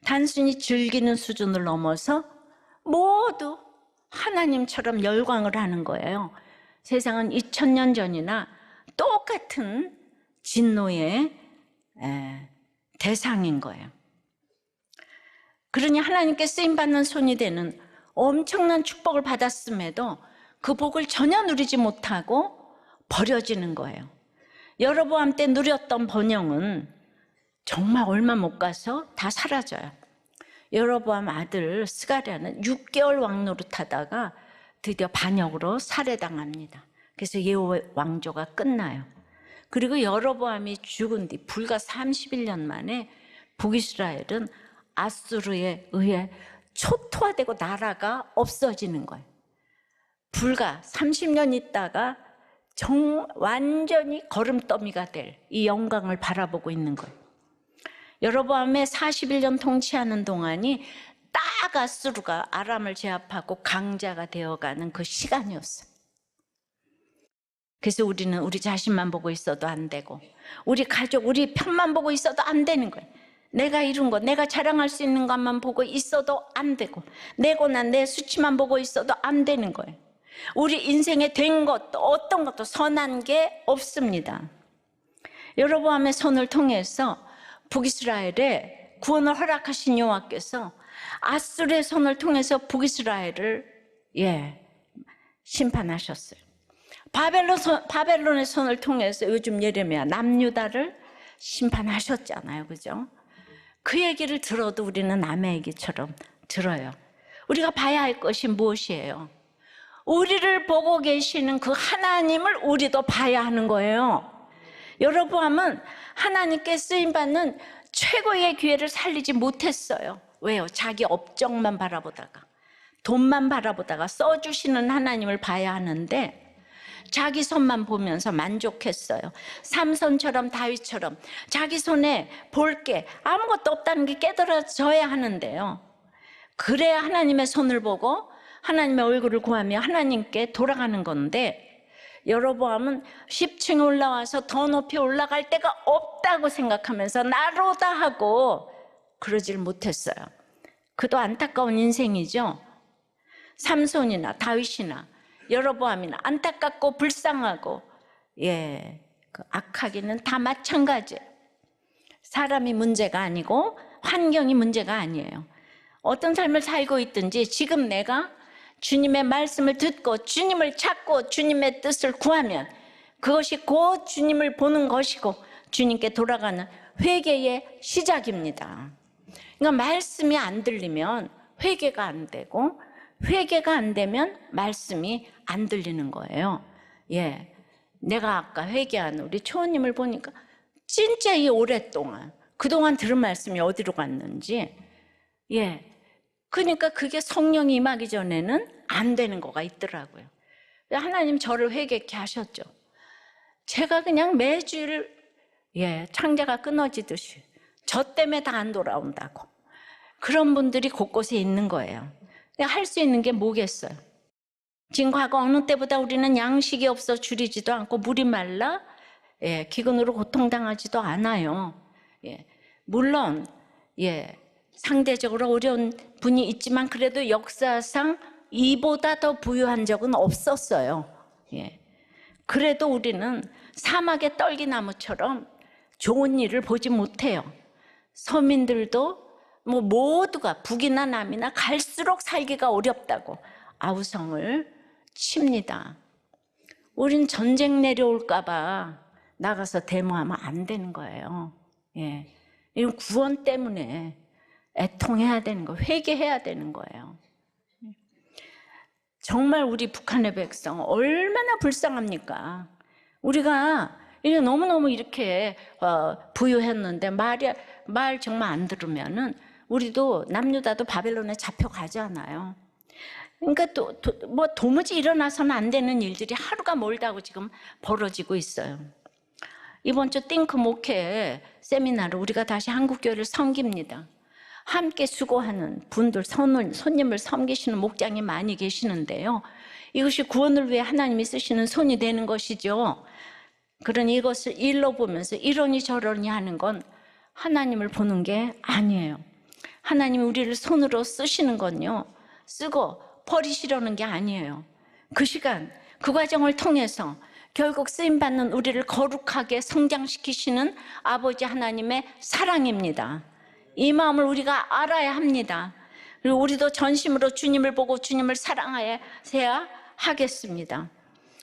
단순히 즐기는 수준을 넘어서 모두 하나님처럼 열광을 하는 거예요. 세상은 2000년 전이나 똑같은 진노의 대상인 거예요. 그러니 하나님께 쓰임받는 손이 되는 엄청난 축복을 받았음에도 그 복을 전혀 누리지 못하고 버려지는 거예요. 여로보암 때 누렸던 번영은 정말 얼마 못 가서 다 사라져요. 여로보암 아들 스가랴는 6개월 왕노릇하다가 드디어 반역으로 살해당합니다. 그래서 예후 왕조가 끝나요. 그리고 여로보암이 죽은 뒤 불과 31년 만에 북이스라엘은 아수르에 의해 초토화되고 나라가 없어지는 거예요. 불과 30년 있다가 완전히 거름더미가 될 이 영광을 바라보고 있는 거예요. 여로보암의 41년 통치하는 동안이 딱 아수르가 아람을 제압하고 강자가 되어가는 그 시간이었어요. 그래서 우리는 우리 자신만 보고 있어도 안 되고, 우리 가족, 우리 편만 보고 있어도 안 되는 거예요. 내가 이룬 것, 내가 자랑할 수 있는 것만 보고 있어도 안 되고, 내 고난, 내 수치만 보고 있어도 안 되는 거예요. 우리 인생에 된 것도 어떤 것도 선한 게 없습니다. 여로보암의 손을 통해서 북이스라엘에 구원을 허락하신 여호와께서 아수르의 손을 통해서 북이스라엘을 심판하셨어요. 바벨론의 손을 통해서 요즘 예레미야 남유다를 심판하셨잖아요, 그죠? 그 얘기를 들어도 우리는 남의 얘기처럼 들어요. 우리가 봐야 할 것이 무엇이에요? 우리를 보고 계시는 그 하나님을 우리도 봐야 하는 거예요. 여로보암은 하나님께 쓰임받는 최고의 기회를 살리지 못했어요. 왜요? 자기 업적만 바라보다가, 돈만 바라보다가 써주시는 하나님을 봐야 하는데 자기 손만 보면서 만족했어요. 삼손처럼 다윗처럼 자기 손에 볼 게 아무것도 없다는 게 깨달아져야 하는데요. 그래야 하나님의 손을 보고 하나님의 얼굴을 구하며 하나님께 돌아가는 건데, 여로보암은 10층에 올라와서 더 높이 올라갈 데가 없다고 생각하면서 나로다 하고 그러질 못했어요. 그도 안타까운 인생이죠. 삼손이나 다윗이나 여로보암이나 안타깝고 불쌍하고 그 악하기는 다 마찬가지예요. 사람이 문제가 아니고 환경이 문제가 아니에요. 어떤 삶을 살고 있든지 지금 내가 주님의 말씀을 듣고 주님을 찾고 주님의 뜻을 구하면 그것이 곧 주님을 보는 것이고 주님께 돌아가는 회개의 시작입니다. 그러니까 말씀이 안 들리면 회개가 안 되고, 회개가 안 되면 말씀이 안 들리는 거예요. 내가 아까 회개한 우리 초원님을 보니까 진짜 이 오랫동안 그동안 들은 말씀이 어디로 갔는지, 그러니까 그게 성령이 임하기 전에는 안 되는 거가 있더라고요. 하나님 저를 회개케 하셨죠. 제가 그냥 매주일 창자가 끊어지듯이 저 때문에 다 안 돌아온다고, 그런 분들이 곳곳에 있는 거예요. 할 수 있는 게 뭐겠어요? 지금 과거 어느 때보다 우리는 양식이 없어 줄이지도 않고 물이 말라 기근으로 고통당하지도 않아요. 물론 상대적으로 어려운 분이 있지만 그래도 역사상 이보다 더 부유한 적은 없었어요. 그래도 우리는 사막의 떨기나무처럼 좋은 일을 보지 못해요. 서민들도 모두가 북이나 남이나 갈수록 살기가 어렵다고 아우성을 칩니다. 우린 전쟁 내려올까 봐 나가서 데모하면 안 되는 거예요. 이건 구원 때문에 애통해야 되는 거예요. 회개해야 되는 거예요. 정말 우리 북한의 백성 얼마나 불쌍합니까? 우리가 너무너무 이렇게 부유했는데 말 정말 안 들으면은 우리도 남유다도 바벨론에 잡혀가잖아요. 그러니까 도무지 일어나서는 안 되는 일들이 하루가 멀다고 지금 벌어지고 있어요. 이번 주 띵크 목회 세미나로 우리가 다시 한국교회를 섬깁니다. 함께 수고하는 분들, 손님을 섬기시는 목장이 많이 계시는데요. 이것이 구원을 위해 하나님이 쓰시는 손이 되는 것이죠. 그러니 이것을 일로 보면서 이러니 저러니 하는 건 하나님을 보는 게 아니에요. 하나님이 우리를 손으로 쓰시는 건요, 쓰고 버리시려는 게 아니에요. 그 시간, 그 과정을 통해서 결국 쓰임받는 우리를 거룩하게 성장시키시는 아버지 하나님의 사랑입니다. 이 마음을 우리가 알아야 합니다. 그리고 우리도 전심으로 주님을 보고 주님을 사랑해야 하겠습니다.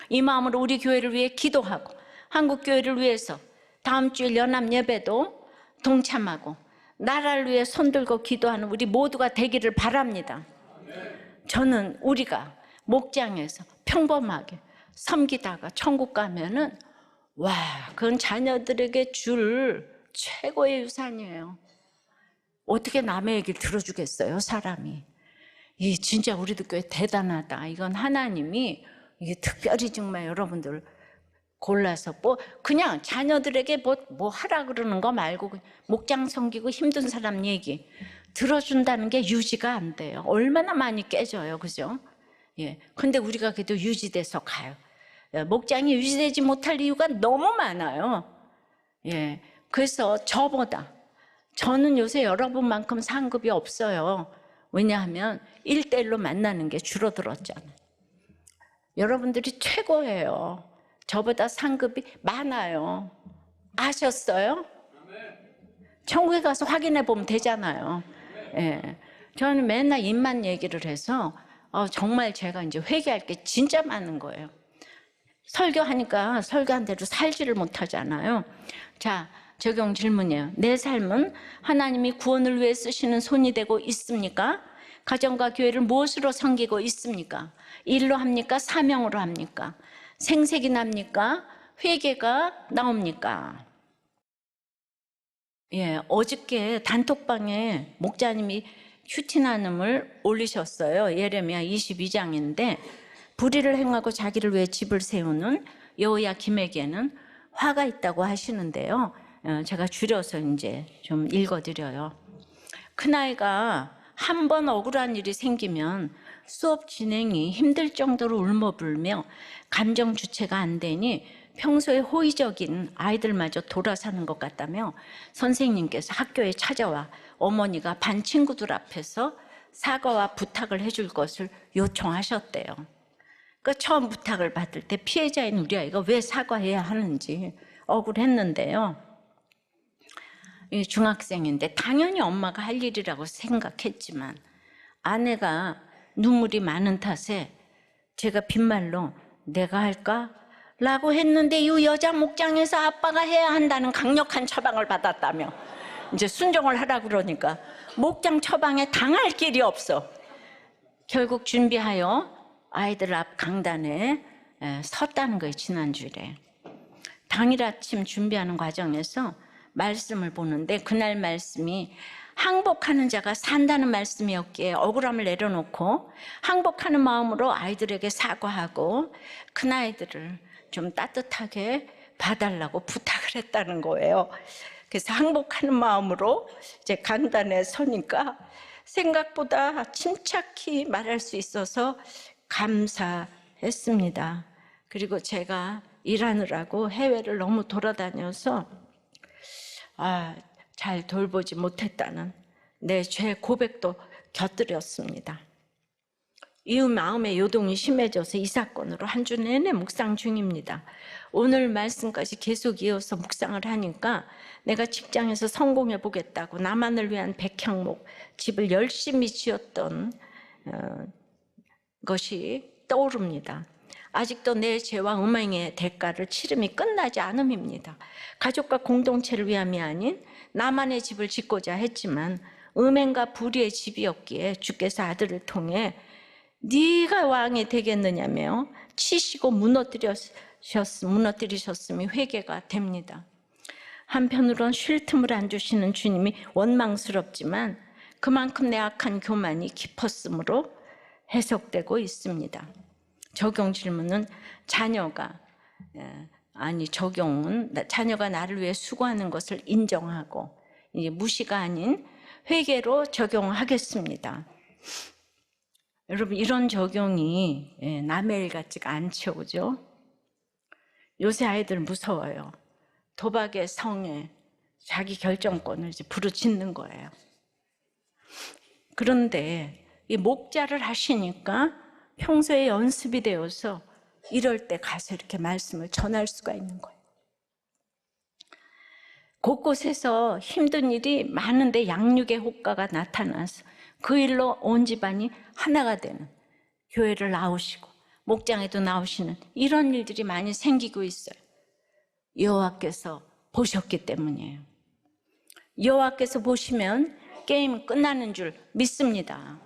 이 마음으로 우리 교회를 위해 기도하고 한국 교회를 위해서 다음 주일 연합 예배도 동참하고 나라를 위해 손들고 기도하는 우리 모두가 되기를 바랍니다. 저는 우리가 목장에서 평범하게 섬기다가 천국 가면은 와, 그건 자녀들에게 줄 최고의 유산이에요. 어떻게 남의 얘기를 들어주겠어요, 사람이. 이 진짜 우리도 꽤 대단하다. 이건 하나님이 이게 특별히 정말 여러분들 골라서 뭐 그냥 자녀들에게 뭐 하라 그러는 거 말고 목장 섬기고 힘든 사람 얘기 들어준다는 게 유지가 안 돼요. 얼마나 많이 깨져요, 그죠? 예. 근데 우리가 그래도 유지돼서 가요. 예, 목장이 유지되지 못할 이유가 너무 많아요. 예. 그래서 저는 요새 여러분만큼 상급이 없어요. 왜냐하면 1대1로 만나는 게 줄어들었잖아요. 여러분들이 최고예요. 저보다 상급이 많아요. 아셨어요? 천국에 가서 확인해 보면 되잖아요. 예. 저는 맨날 입만 얘기를 해서 정말 제가 이제 회개할 게 진짜 많은 거예요. 설교하니까 설교한 대로 살지를 못하잖아요. 자, 적용 질문이에요. 내 삶은 하나님이 구원을 위해 쓰시는 손이 되고 있습니까? 가정과 교회를 무엇으로 섬기고 있습니까? 일로 합니까? 사명으로 합니까? 생색이 납니까? 회개가 나옵니까? 예, 어저께 단톡방에 목자님이 휴티나눔을 올리셨어요. 예레미야 22장인데 불의를 행하고 자기를 위해 집을 세우는 여호야김에게는 화가 있다고 하시는데요. 제가 줄여서 이제 좀 읽어드려요. 큰아이가 한 번 억울한 일이 생기면 수업 진행이 힘들 정도로 울며불며 감정 주체가 안 되니 평소에 호의적인 아이들마저 돌아서는 것 같다며 선생님께서 학교에 찾아와 어머니가 반 친구들 앞에서 사과와 부탁을 해줄 것을 요청하셨대요. 그러니까 처음 부탁을 받을 때 피해자인 우리 아이가 왜 사과해야 하는지 억울했는데요. 중학생인데 당연히 엄마가 할 일이라고 생각했지만 아내가 눈물이 많은 탓에 제가 빈말로 내가 할까? 라고 했는데 이 여자 목장에서 아빠가 해야 한다는 강력한 처방을 받았다며 이제 순종을 하라 그러니까 목장 처방에 당할 길이 없어. 결국 준비하여 아이들 앞 강단에 섰다는 거예요. 지난주에 당일 아침 준비하는 과정에서 말씀을 보는데 그날 말씀이 항복하는 자가 산다는 말씀이었기에 억울함을 내려놓고 항복하는 마음으로 아이들에게 사과하고 큰아이들을 좀 따뜻하게 봐달라고 부탁을 했다는 거예요. 그래서 항복하는 마음으로 이제 강단에 서니까 생각보다 침착히 말할 수 있어서 감사했습니다. 그리고 제가 일하느라고 해외를 너무 돌아다녀서 잘 돌보지 못했다는 내 죄 고백도 곁들였습니다. 이후 마음의 요동이 심해져서 이 사건으로 한 주 내내 묵상 중입니다. 오늘 말씀까지 계속 이어서 묵상을 하니까 내가 직장에서 성공해 보겠다고 나만을 위한 백향목 집을 열심히 지었던 것이 떠오릅니다. 아직도 내 죄와 음행의 대가를 치름이 끝나지 않음입니다. 가족과 공동체를 위함이 아닌 나만의 집을 짓고자 했지만 음행과 불의의 집이었기에 주께서 아들을 통해 네가 왕이 되겠느냐며 치시고 무너뜨리셨음이 회개가 됩니다. 한편으론 쉴 틈을 안 주시는 주님이 원망스럽지만 그만큼 내 악한 교만이 깊었으므로 해석되고 있습니다. 적용 질문은 자녀가 나를 위해 수고하는 것을 인정하고 이게 무시가 아닌 회개로 적용하겠습니다. 여러분 이런 적용이 남의 일 같지가 않죠, 그죠? 요새 아이들 무서워요. 도박의 성에 자기 결정권을 이제 부르짖는 거예요. 그런데 이 목자를 하시니까 평소에 연습이 되어서 이럴 때 가서 이렇게 말씀을 전할 수가 있는 거예요. 곳곳에서 힘든 일이 많은데 양육의 효과가 나타나서 그 일로 온 집안이 하나가 되는, 교회를 나오시고 목장에도 나오시는 이런 일들이 많이 생기고 있어요. 여호와께서 보셨기 때문이에요. 여호와께서 보시면 게임 끝나는 줄 믿습니다.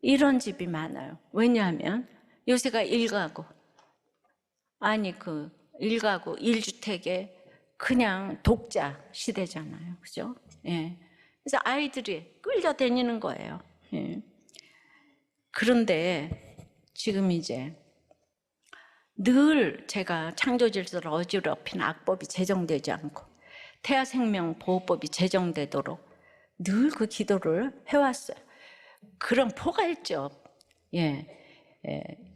이런 집이 많아요. 왜냐하면 요새가 1가구, 아니 그 1가구 1주택에 그냥 독자 시대잖아요. 그죠? 예. 그래서 아이들이 끌려다니는 거예요. 예. 그런데 지금 이제 늘 제가 창조질서를 어지럽힌 악법이 제정되지 않고 태아생명보호법이 제정되도록 늘 그 기도를 해왔어요. 그런 포괄적,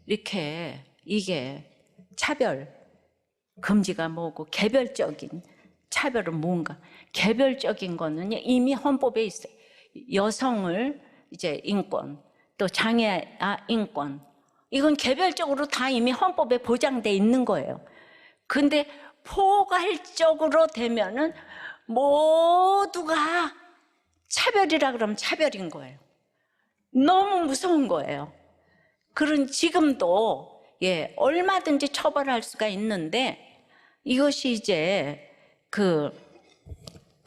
이렇게 이게 차별, 금지가 뭐고 개별적인 차별은 뭔가? 개별적인 거는 이미 헌법에 있어요. 여성을 이제 인권, 또 장애아 인권, 이건 개별적으로 다 이미 헌법에 보장돼 있는 거예요. 근데 포괄적으로 되면은 모두가 차별이라 그러면 차별인 거예요. 너무 무서운 거예요. 그런 지금도 얼마든지 처벌할 수가 있는데 이것이 이제 그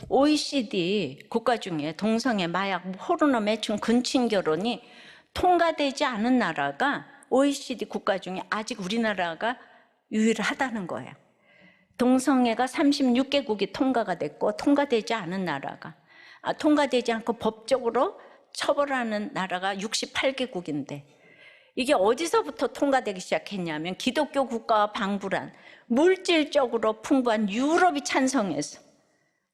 OECD 국가 중에 동성애, 마약, 호르노 매춘, 근친 결혼이 통과되지 않은 나라가 OECD 국가 중에 아직 우리나라가 유일하다는 거예요. 동성애가 36개국이 통과가 됐고 통과되지 않은 나라가, 통과되지 않고 법적으로 처벌하는 나라가 68개국인데 이게 어디서부터 통과되기 시작했냐면 기독교 국가와 방불한 물질적으로 풍부한 유럽이 찬성해서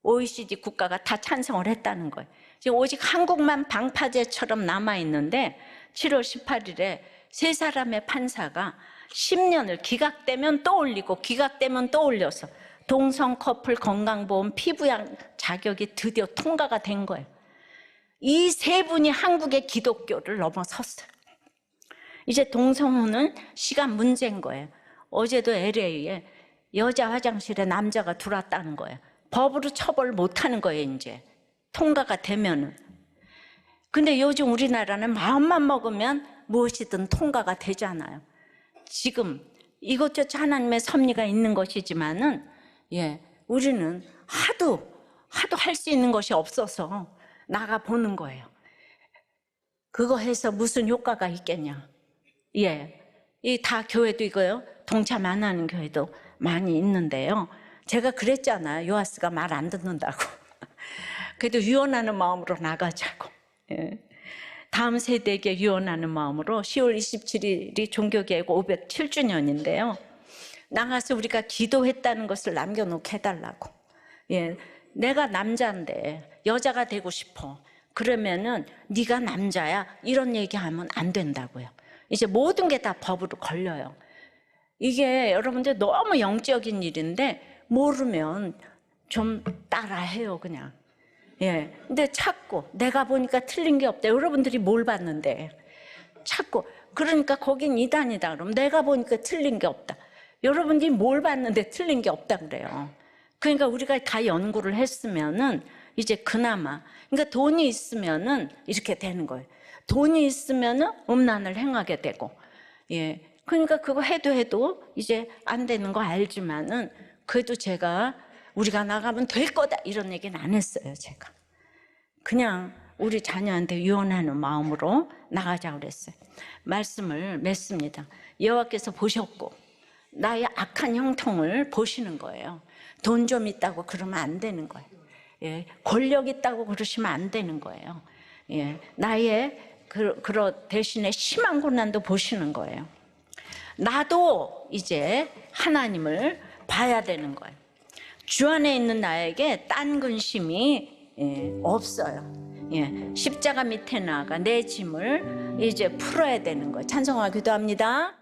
OECD 국가가 다 찬성을 했다는 거예요. 지금 오직 한국만 방파제처럼 남아있는데 7월 18일에 세 사람의 판사가 10년을 기각되면 또 올리고 기각되면 또 올려서 동성 커플 건강보험 피부양 자격이 드디어 통과가 된 거예요. 이 세 분이 한국의 기독교를 넘어섰어요. 이제 동성혼은 시간 문제인 거예요. 어제도 LA에 여자 화장실에 남자가 들어왔다는 거예요. 법으로 처벌 못하는 거예요. 이제 통과가 되면은. 근데 요즘 우리나라는 마음만 먹으면 무엇이든 통과가 되잖아요. 지금 이것저것 하나님의 섭리가 있는 것이지만은 우리는 하도 할 수 있는 것이 없어서 나가 보는 거예요. 그거 해서 무슨 효과가 있겠냐? 이 다 교회도 이거요. 동참 안 하는 교회도 많이 있는데요. 제가 그랬잖아요. 요아스가 말 안 듣는다고. 그래도 유언하는 마음으로 나가자고. 다음 세대에게 유언하는 마음으로 10월 27일이 종교개혁 507주년인데요. 나가서 우리가 기도했다는 것을 남겨놓게 해달라고. 내가 남자인데 여자가 되고 싶어. 그러면은 네가 남자야. 이런 얘기하면 안 된다고요. 이제 모든 게 다 법으로 걸려요. 이게 여러분들 너무 영적인 일인데 모르면 좀 따라해요, 그냥. 근데 찾고 내가 보니까 틀린 게 없다. 여러분들이 뭘 봤는데 찾고 그러니까 거긴 이단이다. 그럼 내가 보니까 틀린 게 없다. 여러분들이 뭘 봤는데 틀린 게 없다 그래요. 그러니까 우리가 다 연구를 했으면은 이제 그나마, 그러니까 돈이 있으면은 이렇게 되는 거예요. 돈이 있으면은 음란을 행하게 되고, 그러니까 그거 해도 이제 안 되는 거 알지만은 그래도 제가 우리가 나가면 될 거다 이런 얘기는 안 했어요. 제가 그냥 우리 자녀한테 유언하는 마음으로 나가자고 그랬어요. 말씀을 맺습니다. 여호와께서 보셨고 나의 악한 형통을 보시는 거예요. 돈 좀 있다고 그러면 안 되는 거예요. 권력 있다고 그러시면 안 되는 거예요. 나의 그런 대신에 심한 고난도 보시는 거예요. 나도 이제 하나님을 봐야 되는 거예요. 주 안에 있는 나에게 딴 근심이 없어요. 십자가 밑에 나가 내 짐을 이제 풀어야 되는 거예요. 찬송하 기도합니다.